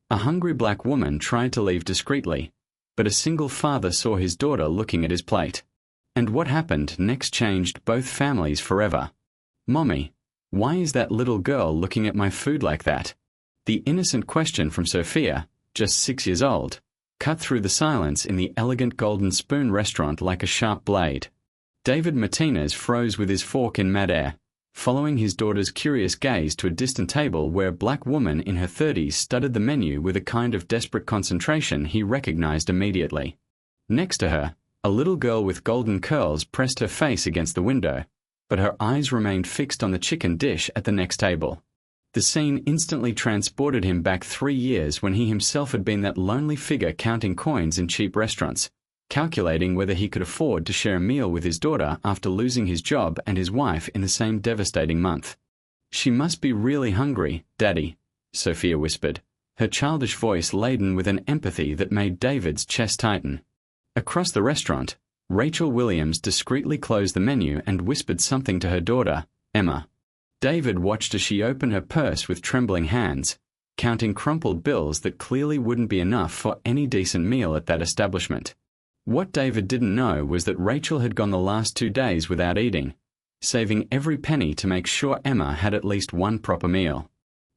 A hungry black woman tried to leave discreetly, but a single father saw his daughter looking at his plate. And what happened next changed both families forever. "Mommy, why is that little girl looking at my food like that?" The innocent question from Sophia, just 6 years old, cut through the silence in the elegant Golden Spoon restaurant like a sharp blade. David Martinez froze with his fork in midair, following his daughter's curious gaze to a distant table where a black woman in her 30s studied the menu with a kind of desperate concentration he recognized immediately. Next to her, a little girl with golden curls pressed her face against the window, but her eyes remained fixed on the chicken dish at the next table. The scene instantly transported him back 3 years when he himself had been that lonely figure counting coins in cheap restaurants, calculating whether he could afford to share a meal with his daughter after losing his job and his wife in the same devastating month. "She must be really hungry, Daddy," Sophia whispered, her childish voice laden with an empathy that made David's chest tighten. Across the restaurant, Rachel Williams discreetly closed the menu and whispered something to her daughter, Emma. David watched as she opened her purse with trembling hands, counting crumpled bills that clearly wouldn't be enough for any decent meal at that establishment. What David didn't know was that Rachel had gone the last 2 days without eating, saving every penny to make sure Emma had at least one proper meal.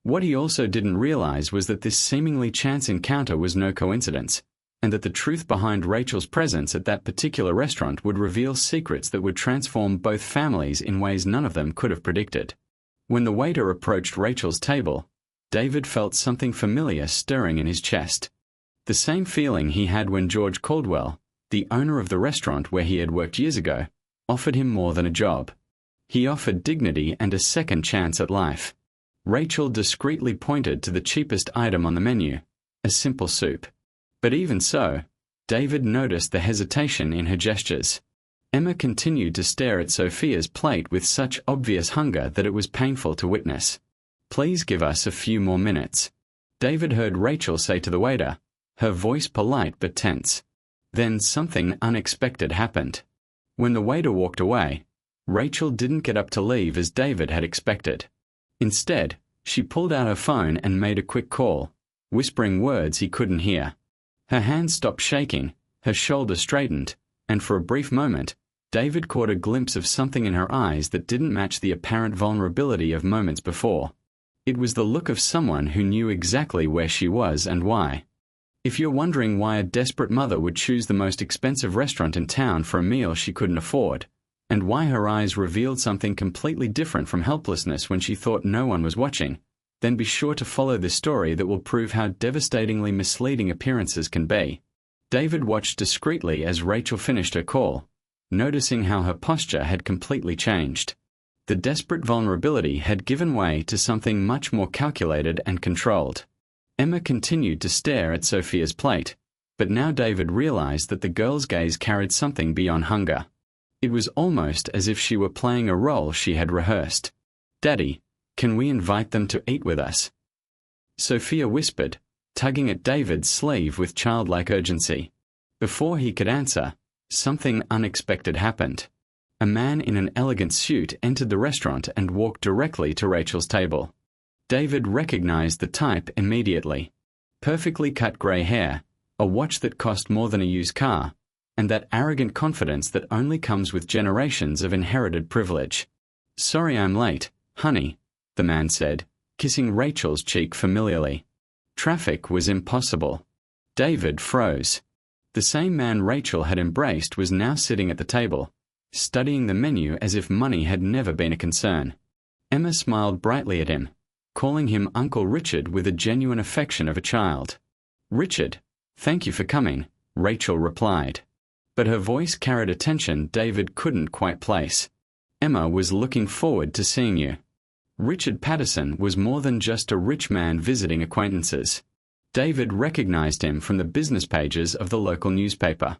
What he also didn't realize was that this seemingly chance encounter was no coincidence, and that the truth behind Rachel's presence at that particular restaurant would reveal secrets that would transform both families in ways none of them could have predicted. When the waiter approached Rachel's table, David felt something familiar stirring in his chest. The same feeling he had when George Caldwell, the owner of the restaurant where he had worked years ago, offered him more than a job. He offered dignity and a second chance at life. Rachel discreetly pointed to the cheapest item on the menu, a simple soup. But even so, David noticed the hesitation in her gestures. Emma continued to stare at Sophia's plate with such obvious hunger that it was painful to witness. "Please give us a few more minutes," David heard Rachel say to the waiter, her voice polite but tense. Then something unexpected happened. When the waiter walked away, Rachel didn't get up to leave as David had expected. Instead, she pulled out her phone and made a quick call, whispering words he couldn't hear. Her hands stopped shaking, her shoulders straightened, and for a brief moment, David caught a glimpse of something in her eyes that didn't match the apparent vulnerability of moments before. It was the look of someone who knew exactly where she was and why. If you're wondering why a desperate mother would choose the most expensive restaurant in town for a meal she couldn't afford, and why her eyes revealed something completely different from helplessness when she thought no one was watching, then be sure to follow this story that will prove how devastatingly misleading appearances can be. David watched discreetly as Rachel finished her call, noticing how her posture had completely changed. The desperate vulnerability had given way to something much more calculated and controlled. Emma continued to stare at Sophia's plate, but now David realized that the girl's gaze carried something beyond hunger. It was almost as if she were playing a role she had rehearsed. "Daddy, can we invite them to eat with us?" Sophia whispered, tugging at David's sleeve with childlike urgency. Before he could answer, something unexpected happened. A man in an elegant suit entered the restaurant and walked directly to Rachel's table. David recognized the type immediately. Perfectly cut grey hair, a watch that cost more than a used car, and that arrogant confidence that only comes with generations of inherited privilege. "Sorry I'm late, honey," the man said, kissing Rachel's cheek familiarly. Traffic was impossible. David froze. The same man Rachel had embraced was now sitting at the table, studying the menu as if money had never been a concern. Emma smiled brightly at him, calling him Uncle Richard with a genuine affection of a child. "Richard, thank you for coming," Rachel replied. But her voice carried a tension David couldn't quite place. "Emma was looking forward to seeing you." Richard Patterson was more than just a rich man visiting acquaintances. David recognized him from the business pages of the local newspaper.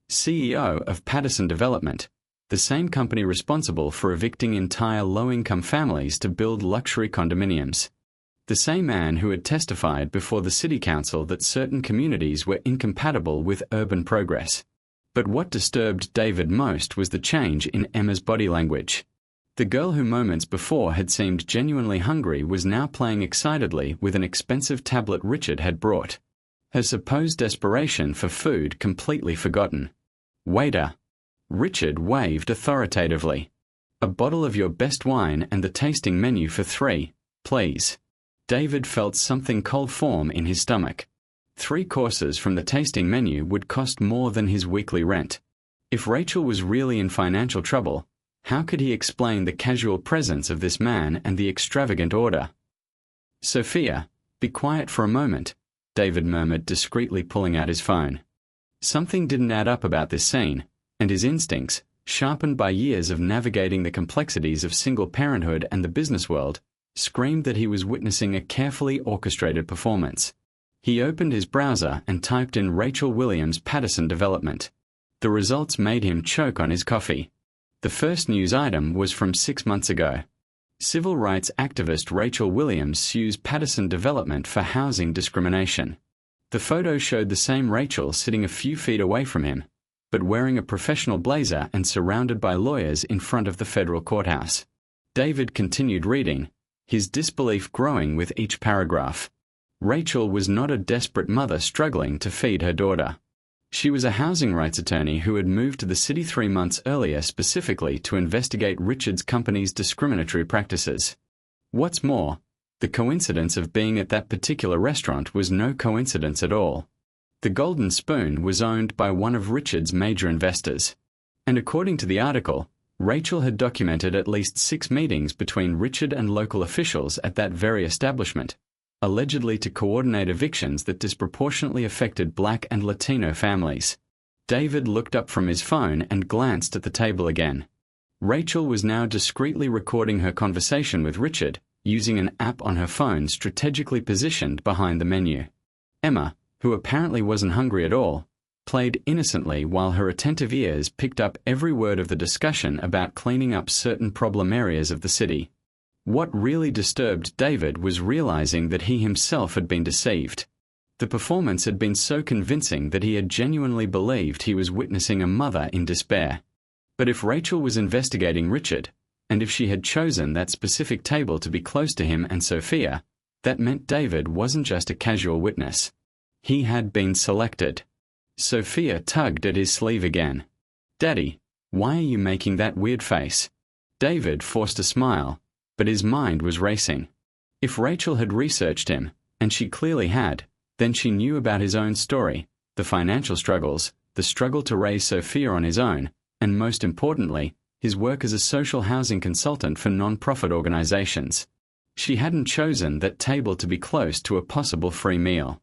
CEO of Patterson Development, the same company responsible for evicting entire low-income families to build luxury condominiums. The same man who had testified before the city council that certain communities were incompatible with urban progress. But what disturbed David most was the change in Emma's body language. The girl who moments before had seemed genuinely hungry was now playing excitedly with an expensive tablet Richard had brought. Her supposed desperation for food completely forgotten. "Waiter!" Richard waved authoritatively. "A bottle of your best wine and the tasting menu for 3, please." David felt something cold form in his stomach. 3 courses from the tasting menu would cost more than his weekly rent. If Rachel was really in financial trouble, how could he explain the casual presence of this man and the extravagant order? "Sophia, be quiet for a moment," David murmured discreetly, pulling out his phone. Something didn't add up about this scene, and his instincts, sharpened by years of navigating the complexities of single parenthood and the business world, screamed that he was witnessing a carefully orchestrated performance. He opened his browser and typed in Rachel Williams Patterson Development. The results made him choke on his coffee. The first news item was from 6 months ago. Civil rights activist Rachel Williams sues Patterson Development for housing discrimination. The photo showed the same Rachel sitting a few feet away from him, but wearing a professional blazer and surrounded by lawyers in front of the federal courthouse. David continued reading, his disbelief growing with each paragraph. Rachel was not a desperate mother struggling to feed her daughter. She was a housing rights attorney who had moved to the city 3 months earlier specifically to investigate Richard's company's discriminatory practices. What's more, the coincidence of being at that particular restaurant was no coincidence at all. The Golden Spoon was owned by one of Richard's major investors. And according to the article, Rachel had documented at least 6 meetings between Richard and local officials at that very establishment, allegedly to coordinate evictions that disproportionately affected Black and Latino families. David looked up from his phone and glanced at the table again. Rachel was now discreetly recording her conversation with Richard, using an app on her phone strategically positioned behind the menu. Emma, who apparently wasn't hungry at all, played innocently while her attentive ears picked up every word of the discussion about cleaning up certain problem areas of the city. What really disturbed David was realizing that he himself had been deceived. The performance had been so convincing that he had genuinely believed he was witnessing a mother in despair. But if Rachel was investigating Richard, and if she had chosen that specific table to be close to him and Sophia, that meant David wasn't just a casual witness. He had been selected. Sophia tugged at his sleeve again. "Daddy, why are you making that weird face?" David forced a smile, but his mind was racing. If Rachel had researched him, and she clearly had, then she knew about his own story, the financial struggles, the struggle to raise Sophia on his own, and most importantly, his work as a social housing consultant for non-profit organizations. She hadn't chosen that table to be close to a possible free meal.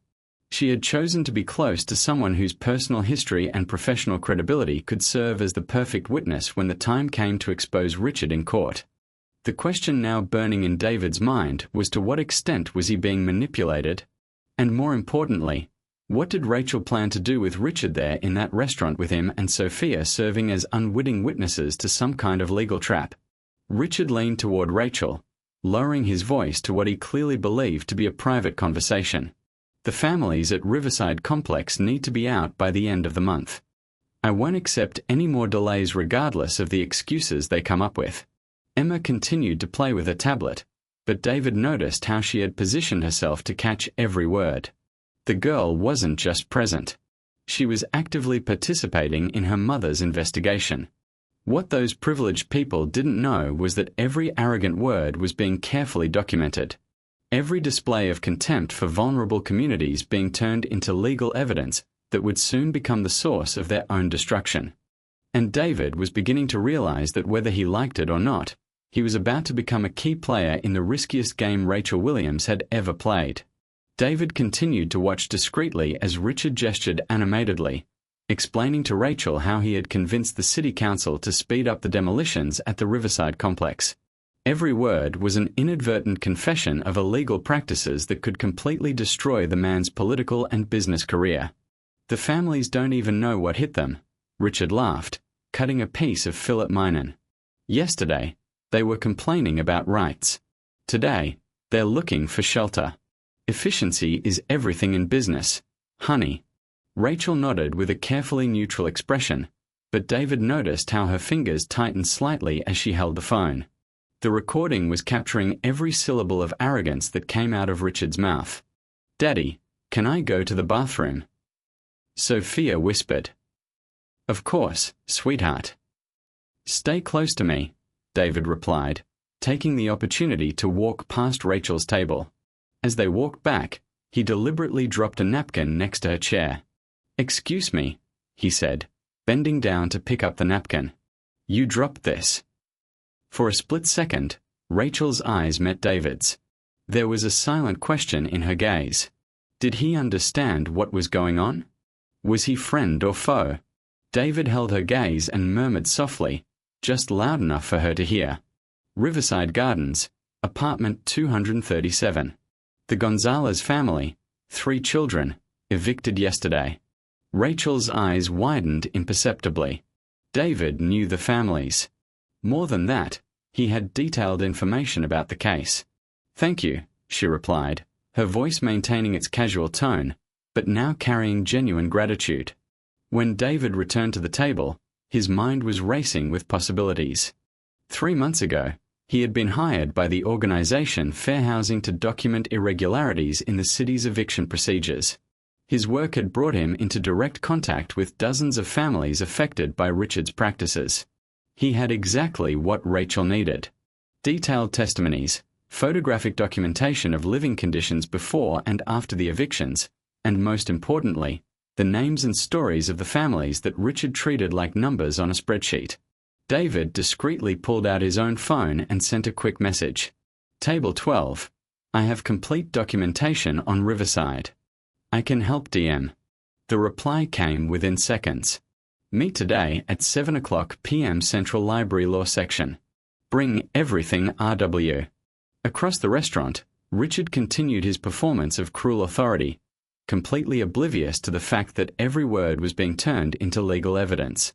She had chosen to be close to someone whose personal history and professional credibility could serve as the perfect witness when the time came to expose Richard in court. The question now burning in David's mind was, to what extent was he being manipulated? And more importantly, what did Rachel plan to do with Richard there in that restaurant with him and Sophia serving as unwitting witnesses to some kind of legal trap? Richard leaned toward Rachel, lowering his voice to what he clearly believed to be a private conversation. "The families at Riverside Complex need to be out by the end of the month. I won't accept any more delays regardless of the excuses they come up with." Emma continued to play with her tablet, but David noticed how she had positioned herself to catch every word. The girl wasn't just present. She was actively participating in her mother's investigation. What those privileged people didn't know was that every arrogant word was being carefully documented. Every display of contempt for vulnerable communities being turned into legal evidence that would soon become the source of their own destruction. And David was beginning to realize that whether he liked it or not, he was about to become a key player in the riskiest game Rachel Williams had ever played. David continued to watch discreetly as Richard gestured animatedly, explaining to Rachel how he had convinced the city council to speed up the demolitions at the Riverside complex. Every word was an inadvertent confession of illegal practices that could completely destroy the man's political and business career. "The families don't even know what hit them," Richard laughed, cutting a piece of Philip Minen. "Yesterday, they were complaining about rights. Today, they're looking for shelter. Efficiency is everything in business, honey." Rachel nodded with a carefully neutral expression, but David noticed how her fingers tightened slightly as she held the phone. The recording was capturing every syllable of arrogance that came out of Richard's mouth. "Daddy, can I go to the bathroom?" Sophia whispered. "Of course, sweetheart." "Stay close to me," David replied, taking the opportunity to walk past Rachel's table. As they walked back, he deliberately dropped a napkin next to her chair. "Excuse me," he said, bending down to pick up the napkin. "You dropped this." For a split second, Rachel's eyes met David's. There was a silent question in her gaze. Did he understand what was going on? Was he friend or foe? David held her gaze and murmured softly, just loud enough for her to hear. "Riverside Gardens, apartment 237. The Gonzalez family, 3 children, evicted yesterday." Rachel's eyes widened imperceptibly. David knew the families. More than that, he had detailed information about the case. "Thank you," she replied, her voice maintaining its casual tone, but now carrying genuine gratitude. When David returned to the table, his mind was racing with possibilities. 3 months ago, he had been hired by the organization Fair Housing to document irregularities in the city's eviction procedures. His work had brought him into direct contact with dozens of families affected by Richard's practices. He had exactly what Rachel needed: detailed testimonies, photographic documentation of living conditions before and after the evictions, and most importantly, the names and stories of the families that Richard treated like numbers on a spreadsheet. David discreetly pulled out his own phone and sent a quick message. "Table 12. I have complete documentation on Riverside. I can help DM." The reply came within seconds. "Meet today at 7:00 p.m. Central Library Law Section. Bring everything RW." Across the restaurant, Richard continued his performance of cruel authority, completely oblivious to the fact that every word was being turned into legal evidence.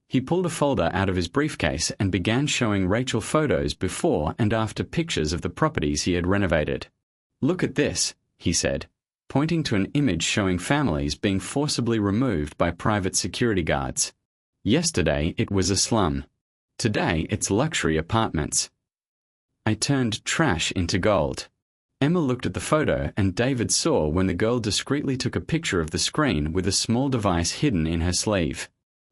He pulled a folder out of his briefcase and began showing Rachel photos before and after pictures of the properties he had renovated. "Look at this," he said, pointing to an image showing families being forcibly removed by private security guards. "Yesterday it was a slum. Today it's luxury apartments. I turned trash into gold." Emma looked at the photo and David saw when the girl discreetly took a picture of the screen with a small device hidden in her sleeve.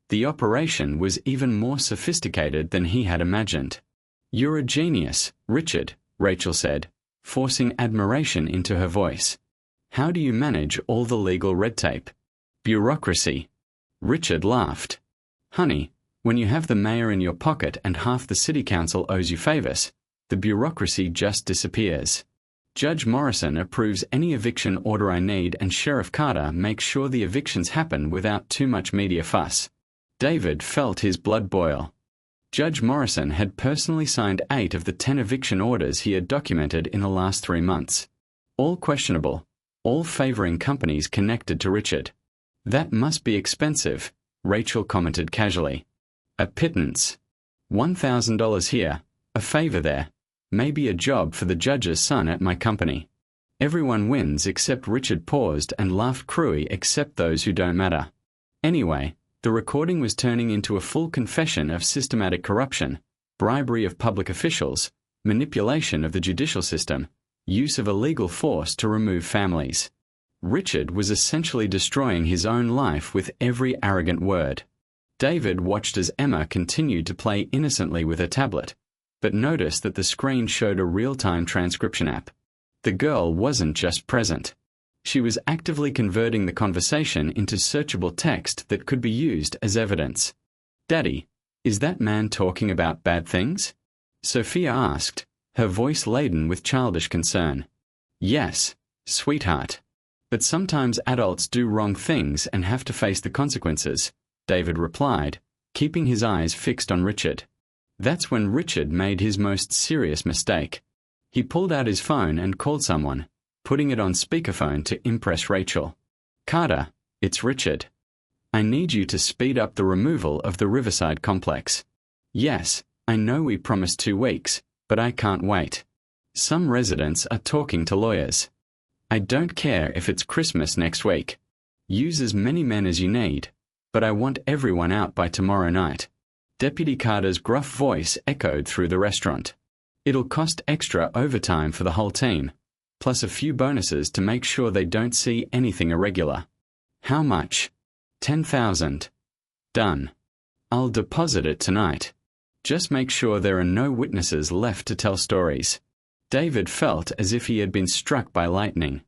The operation was even more sophisticated than he had imagined. "You're a genius, Richard," Rachel said, forcing admiration into her voice. "How do you manage all the legal red tape?" "Bureaucracy." Richard laughed. "Honey, when you have the mayor in your pocket and half the city council owes you favors, the bureaucracy just disappears. Judge Morrison approves any eviction order I need and Sheriff Carter makes sure the evictions happen without too much media fuss." David felt his blood boil. Judge Morrison had personally signed 8 of the 10 eviction orders he had documented in the last 3 months. All questionable, all favoring companies connected to Richard. "That must be expensive," Rachel commented casually. "A pittance. $1,000 here, a favor there, maybe a job for the judge's son at my company. Everyone wins except." Richard paused and laughed cruelly, "except those who don't matter." Anyway, the recording was turning into a full confession of systematic corruption, bribery of public officials, manipulation of the judicial system, use of illegal force to remove families. Richard was essentially destroying his own life with every arrogant word. David watched as Emma continued to play innocently with her tablet, but noticed that the screen showed a real-time transcription app. The girl wasn't just present. She was actively converting the conversation into searchable text that could be used as evidence. "Daddy, is that man talking about bad things?" Sophia asked, her voice laden with childish concern. "Yes, sweetheart. But sometimes adults do wrong things and have to face the consequences," David replied, keeping his eyes fixed on Richard. That's when Richard made his most serious mistake. He pulled out his phone and called someone, putting it on speakerphone to impress Rachel. "Carter, it's Richard. I need you to speed up the removal of the Riverside complex. Yes, I know we promised 2 weeks, but I can't wait. Some residents are talking to lawyers. I don't care if it's Christmas next week. Use as many men as you need, but I want everyone out by tomorrow night." Deputy Carter's gruff voice echoed through the restaurant. It'll cost extra overtime for the whole team, plus a few bonuses to make sure they don't see anything irregular. How much? 10,000. Done. I'll deposit it tonight. Just make sure there are no witnesses left to tell stories. David felt as if he had been struck by lightning.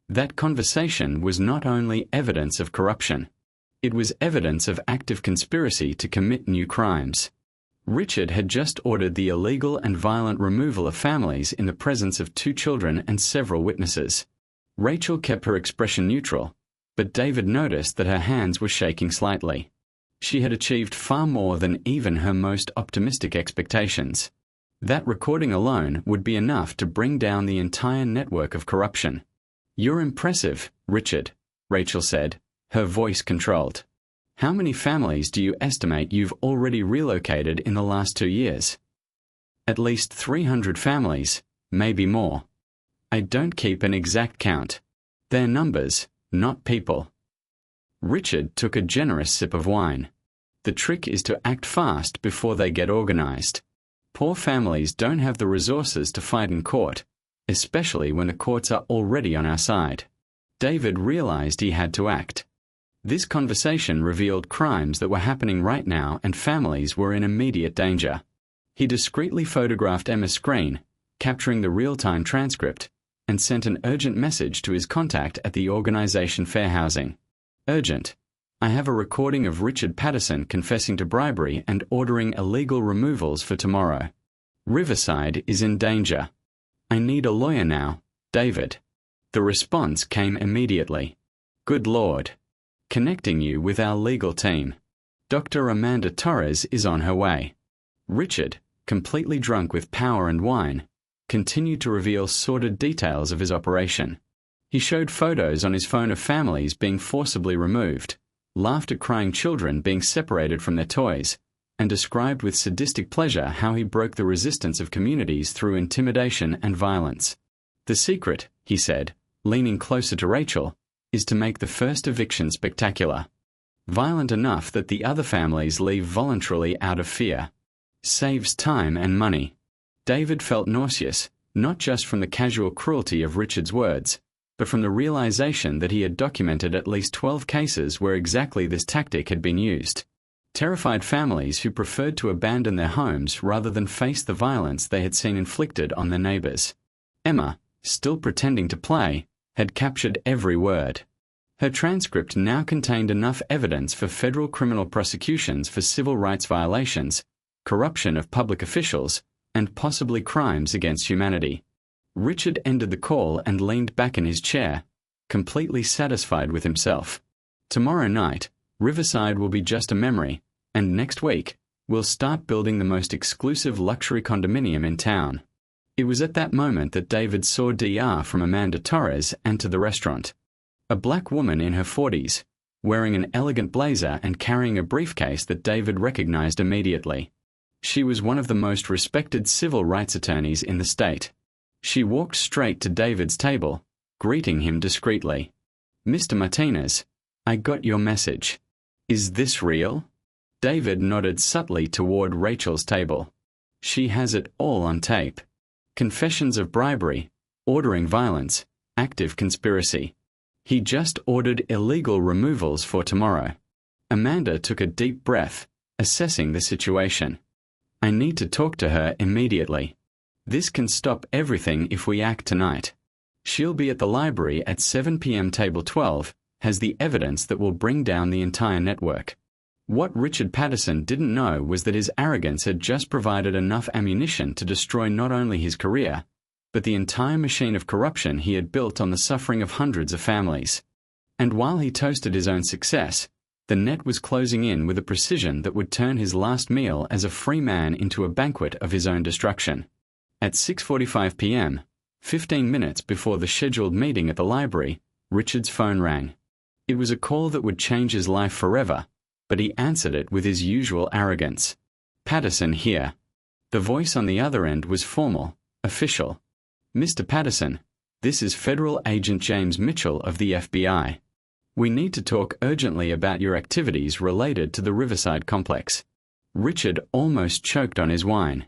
That conversation was not only evidence of corruption. It was evidence of active conspiracy to commit new crimes. Richard had just ordered the illegal and violent removal of families in the presence of 2 children and several witnesses. Rachel kept her expression neutral, but David noticed that her hands were shaking slightly. She had achieved far more than even her most optimistic expectations. That recording alone would be enough to bring down the entire network of corruption. "You're impressive, Richard," Rachel said, her voice controlled. "How many families do you estimate you've already relocated in the last 2 years?" "At least 300 families, maybe more. I don't keep an exact count. They're numbers, not people." Richard took a generous sip of wine. The trick is to act fast before they get organized. Poor families don't have the resources to fight in court, especially when the courts are already on our side. David realized he had to act. This conversation revealed crimes that were happening right now and families were in immediate danger. He discreetly photographed Emma's screen, capturing the real-time transcript, and sent an urgent message to his contact at the organization Fair Housing. "Urgent. I have a recording of Richard Patterson confessing to bribery and ordering illegal removals for tomorrow. Riverside is in danger. I need a lawyer now, David." The response came immediately. "Good Lord. Connecting you with our legal team. Dr. Amanda Torres is on her way." Richard, completely drunk with power and wine, continued to reveal sordid details of his operation. He showed photos on his phone of families being forcibly removed, laughed at crying children being separated from their toys, and described with sadistic pleasure how he broke the resistance of communities through intimidation and violence. "The secret," he said, leaning closer to Rachel, "is to make the first eviction spectacular. Violent enough that the other families leave voluntarily out of fear. Saves time and money." David felt nauseous, not just from the casual cruelty of Richard's words, but from the realization that he had documented at least 12 cases where exactly this tactic had been used. Terrified families who preferred to abandon their homes rather than face the violence they had seen inflicted on their neighbors. Emma, still pretending to play, had captured every word. Her transcript now contained enough evidence for federal criminal prosecutions for civil rights violations, corruption of public officials, and possibly crimes against humanity. Richard ended the call and leaned back in his chair, completely satisfied with himself. "Tomorrow night, Riverside will be just a memory, and next week, we'll start building the most exclusive luxury condominium in town." It was at that moment that David saw DR from Amanda Torres enter the restaurant. A black woman in her 40s, wearing an elegant blazer and carrying a briefcase that David recognized immediately. She was one of the most respected civil rights attorneys in the state. She walked straight to David's table, greeting him discreetly. "Mr. Martinez, I got your message. Is this real?" David nodded subtly toward Rachel's table. "She has it all on tape. Confessions of bribery, ordering violence, active conspiracy. He just ordered illegal removals for tomorrow." Amanda took a deep breath, assessing the situation. "I need to talk to her immediately. This can stop everything if we act tonight. She'll be at the library at 7 p.m. Table 12, has the evidence that will bring down the entire network." What Richard Patterson didn't know was that his arrogance had just provided enough ammunition to destroy not only his career, but the entire machine of corruption he had built on the suffering of hundreds of families. And while he toasted his own success, the net was closing in with a precision that would turn his last meal as a free man into a banquet of his own destruction. At 6:45 p.m., 15 minutes before the scheduled meeting at the library, Richard's phone rang. It was a call that would change his life forever, but he answered it with his usual arrogance. "Patterson here." The voice on the other end was formal, official. "Mr. Patterson, this is Federal Agent James Mitchell of the FBI. We need to talk urgently about your activities related to the Riverside complex." Richard almost choked on his wine.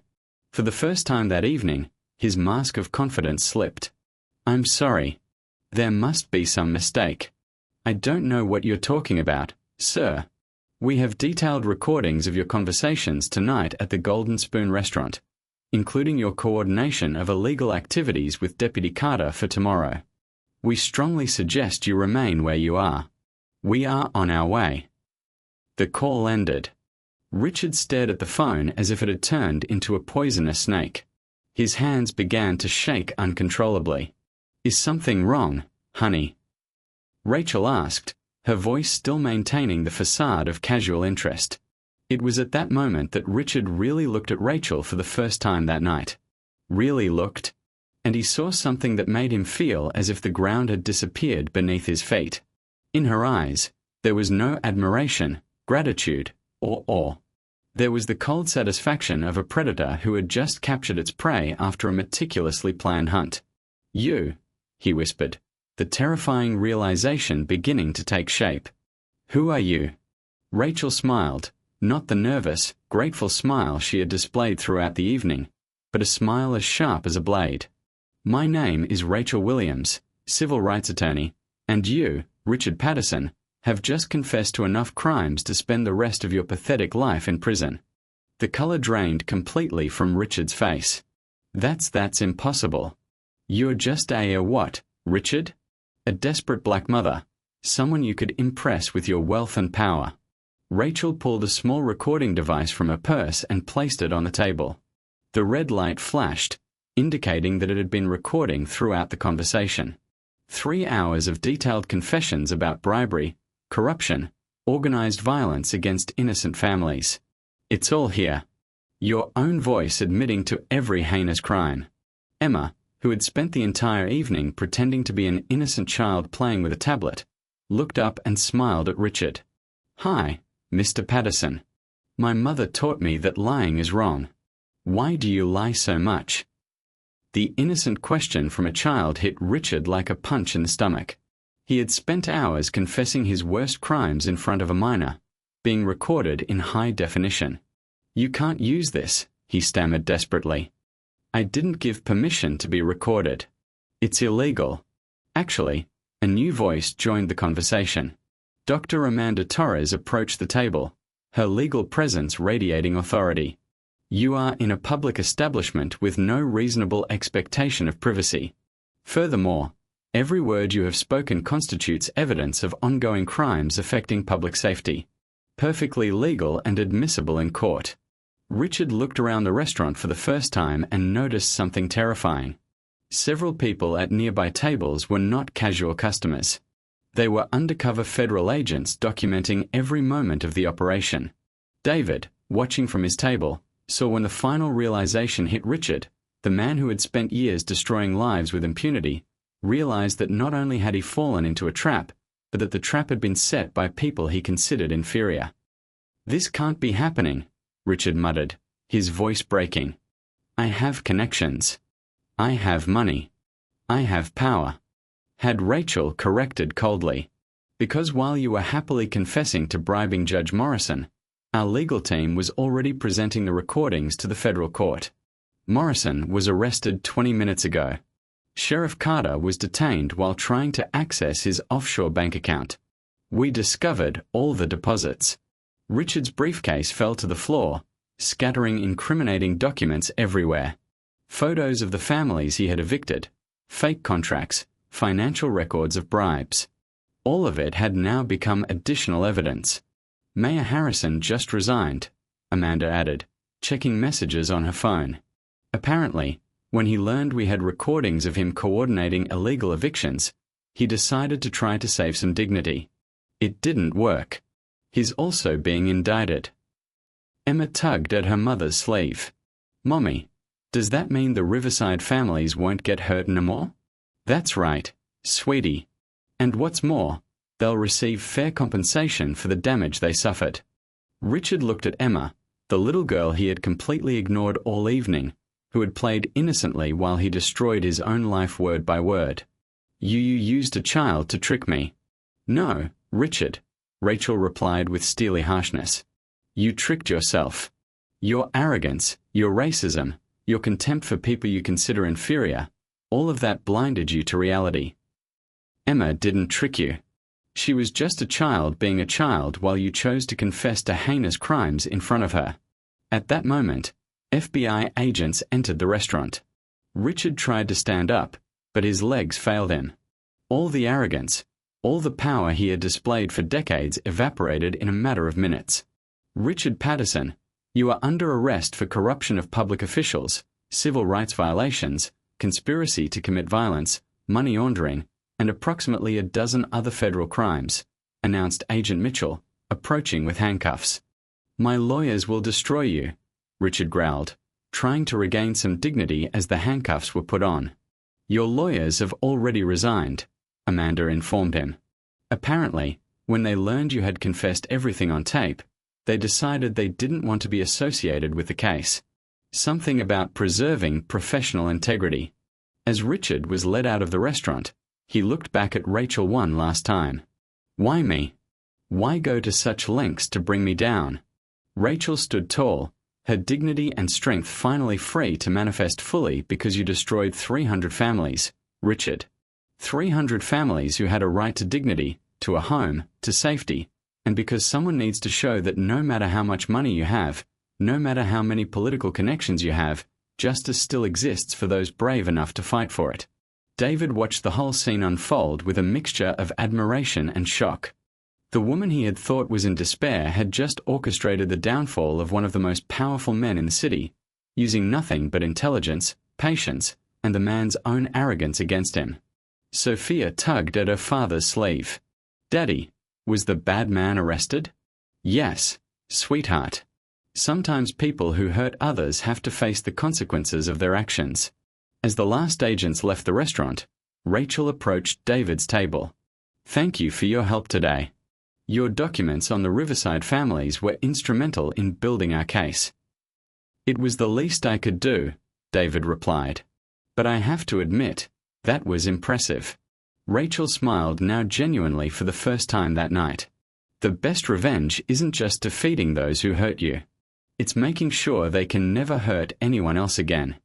For the first time that evening, his mask of confidence slipped. "I'm sorry. There must be some mistake. I don't know what you're talking about, sir. We have detailed recordings of your conversations tonight at the Golden Spoon restaurant, including your coordination of illegal activities with Deputy Carter for tomorrow. We strongly suggest you remain where you are. We are on our way." The call ended. Richard stared at the phone as if it had turned into a poisonous snake. His hands began to shake uncontrollably. "Is something wrong, honey?" Rachel asked, her voice still maintaining the facade of casual interest. It was at that moment that Richard really looked at Rachel for the first time that night. Really looked. And he saw something that made him feel as if the ground had disappeared beneath his feet. In her eyes, there was no admiration, gratitude, or awe. There was the cold satisfaction of a predator who had just captured its prey after a meticulously planned hunt. "You," he whispered, the terrifying realization beginning to take shape. "Who are you?" Rachel smiled, not the nervous, grateful smile she had displayed throughout the evening, but a smile as sharp as a blade. "My name is Rachel Williams, civil rights attorney, and you, Richard Patterson, have just confessed to enough crimes to spend the rest of your pathetic life in prison." The color drained completely from Richard's face. That's impossible. "You're just a what, Richard? A desperate black mother, someone you could impress with your wealth and power." Rachel pulled a small recording device from her purse and placed it on the table. The red light flashed, indicating that it had been recording throughout the conversation. 3 hours of detailed confessions about bribery, corruption, organized violence against innocent families. It's all here. Your own voice admitting to every heinous crime. Emma, who had spent the entire evening pretending to be an innocent child playing with a tablet, looked up and smiled at Richard. "Hi, Mr. Patterson. My mother taught me that lying is wrong. Why do you lie so much?" The innocent question from a child hit Richard like a punch in the stomach. He had spent hours confessing his worst crimes in front of a minor, being recorded in high definition. "You can't use this," he stammered desperately. "I didn't give permission to be recorded. It's illegal." Actually, a new voice joined the conversation. Dr. Amanda Torres approached the table, her legal presence radiating authority. "You are in a public establishment with no reasonable expectation of privacy. Furthermore, every word you have spoken constitutes evidence of ongoing crimes affecting public safety. Perfectly legal and admissible in court." Richard looked around the restaurant for the first time and noticed something terrifying. Several people at nearby tables were not casual customers. They were undercover federal agents documenting every moment of the operation. David, watching from his table, saw when the final realization hit Richard, the man who had spent years destroying lives with impunity, realized that not only had he fallen into a trap, but that the trap had been set by people he considered inferior. "This can't be happening," Richard muttered, his voice breaking. "I have connections. I have money. I have power." Had Rachel corrected coldly. "Because while you were happily confessing to bribing Judge Morrison, our legal team was already presenting the recordings to the federal court. Morrison was arrested 20 minutes ago. Sheriff Carter was detained while trying to access his offshore bank account. We discovered all the deposits." Richard's briefcase fell to the floor, scattering incriminating documents everywhere. Photos of the families he had evicted, fake contracts, financial records of bribes. All of it had now become additional evidence. "Mayor Harrison just resigned," Amanda added, checking messages on her phone. Apparently, when he learned we had recordings of him coordinating illegal evictions, he decided to try to save some dignity. It didn't work. He's also being indicted. Emma tugged at her mother's sleeve. "Mommy, does that mean the Riverside families won't get hurt no more?" "That's right, sweetie. And what's more, they'll receive fair compensation for the damage they suffered." Richard looked at Emma, the little girl he had completely ignored all evening, who had played innocently while he destroyed his own life word by word. You used a child to trick me." "No, Richard," Rachel replied with steely harshness. "You tricked yourself. Your arrogance, your racism, your contempt for people you consider inferior, all of that blinded you to reality. Emma didn't trick you. She was just a child being a child while you chose to confess to heinous crimes in front of her. At that moment, FBI agents entered the restaurant. Richard tried to stand up, but his legs failed him. All the arrogance, all the power he had displayed for decades evaporated in a matter of minutes. Richard Patterson, you are under arrest for corruption of public officials, civil rights violations, conspiracy to commit violence, money laundering, and approximately a dozen other federal crimes, announced Agent Mitchell, approaching with handcuffs. My lawyers will destroy you, Richard growled, trying to regain some dignity as the handcuffs were put on. Your lawyers have already resigned, Amanda informed him. Apparently, when they learned you had confessed everything on tape, they decided they didn't want to be associated with the case. Something about preserving professional integrity. As Richard was led out of the restaurant, he looked back at Rachel one last time. Why me? Why go to such lengths to bring me down? Rachel stood tall, her dignity and strength finally free to manifest fully because you destroyed 300 families, Richard. 300 families who had a right to dignity, to a home, to safety, and because someone needs to show that no matter how much money you have, no matter how many political connections you have, justice still exists for those brave enough to fight for it. David watched the whole scene unfold with a mixture of admiration and shock. The woman he had thought was in despair had just orchestrated the downfall of one of the most powerful men in the city, using nothing but intelligence, patience, and the man's own arrogance against him. Sophia tugged at her father's sleeve. Daddy, was the bad man arrested? Yes, sweetheart. Sometimes people who hurt others have to face the consequences of their actions. As the last agents left the restaurant, Rachel approached David's table. Thank you for your help today. Your documents on the Riverside families were instrumental in building our case. It was the least I could do, David replied. But I have to admit, that was impressive. Rachel smiled now genuinely for the first time that night. The best revenge isn't just defeating those who hurt you. It's making sure they can never hurt anyone else again.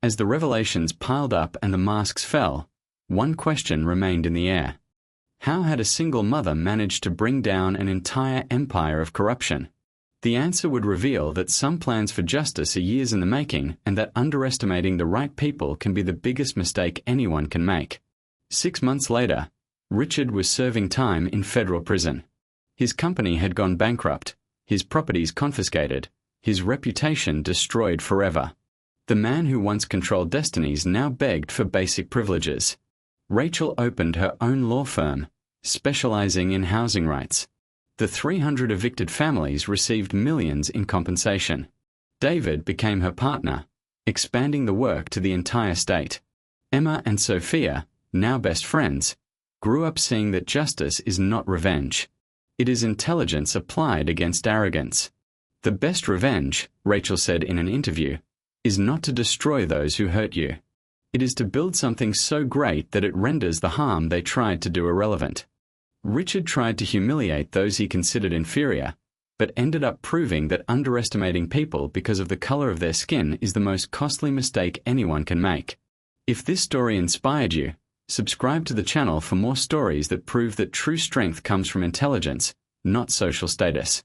As the revelations piled up and the masks fell, one question remained in the air. How had a single mother managed to bring down an entire empire of corruption? The answer would reveal that some plans for justice are years in the making and that underestimating the right people can be the biggest mistake anyone can make. 6 months later, Richard was serving time in federal prison. His company had gone bankrupt, his properties confiscated, his reputation destroyed forever. The man who once controlled destinies now begged for basic privileges. Rachel opened her own law firm, specializing in housing rights. The 300 evicted families received millions in compensation. David became her partner, expanding the work to the entire state. Emma and Sophia, now best friends, grew up seeing that justice is not revenge. It is intelligence applied against arrogance. The best revenge, Rachel said in an interview, is not to destroy those who hurt you. It is to build something so great that it renders the harm they tried to do irrelevant. Richard tried to humiliate those he considered inferior, but ended up proving that underestimating people because of the color of their skin is the most costly mistake anyone can make. If this story inspired you, subscribe to the channel for more stories that prove that true strength comes from intelligence, not social status.